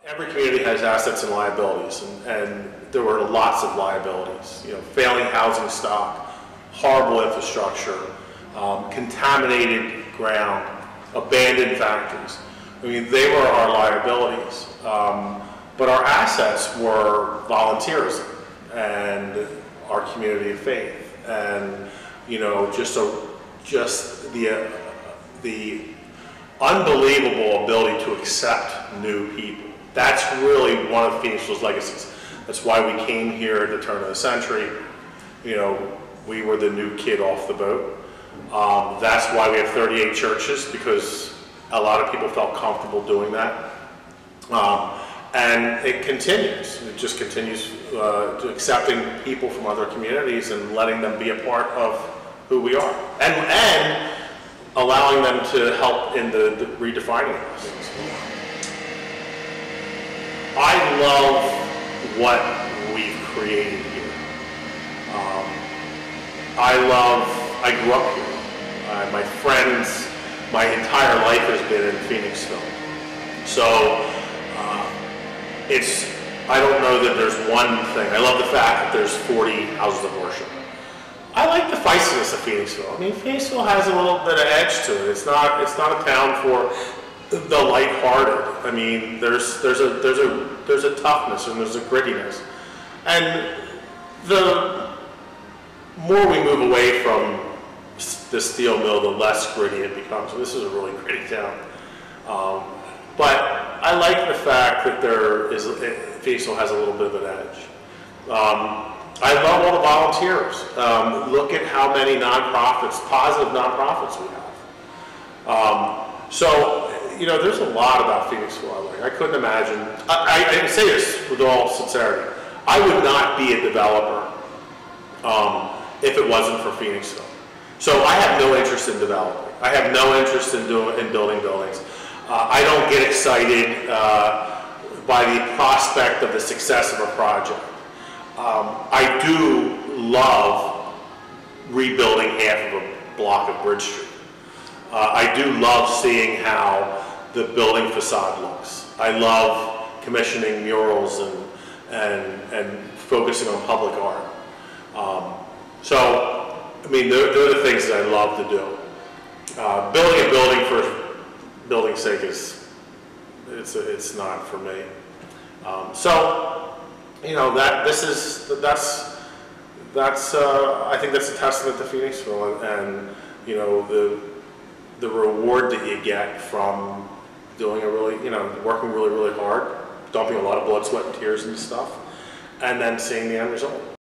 Every community has assets and liabilities, and there were lots of liabilities. You know, failing housing stock, horrible infrastructure, contaminated ground, abandoned factories. I mean, they were our liabilities, but our assets were volunteerism and our community of faith, and you know, just the unbelievable ability to accept new people. That's really one of Phoenixville's legacies. That's why we came here at the turn of the century. You know, we were the new kid off the boat. That's why we have 38 churches, because a lot of people felt comfortable doing that. And it continues. It just continues to accepting people from other communities and letting them be a part of who we are. And allowing them to help in the redefining of things. I love what we've created here. I grew up here. My friends, my entire life has been in Phoenixville. So I don't know that there's one thing. I love the fact that there's 40 houses of worship. I like the feistiness of Phoenixville. I mean, Phoenixville has a little bit of edge to it. It's not a town for the lighthearted. I mean, there's a toughness and there's a grittiness, and the more we move away from the steel mill, the less gritty it becomes. So this is a really gritty town, but I like the fact that Phoenixville has a little bit of an edge. I love all the volunteers. Look at how many nonprofits, positive nonprofits we have. So, you know, there's a lot about Phoenixville I like. I couldn't imagine, I say this with all sincerity, I would not be a developer if it wasn't for Phoenixville. So I have no interest in developing. I have no interest in building buildings. I don't get excited by the prospect of the success of a project. I do love rebuilding half of a block of Bridge Street. I do love seeing how the building facade looks. I love commissioning murals and focusing on public art. So, I mean, they're the things that I love to do. Building a building for building's sake it's not for me. So, you know, I think that's a testament to Phoenixville, and you know, the reward that you get from doing working really, really hard, dumping a lot of blood, sweat, and tears into stuff, and then seeing the end result.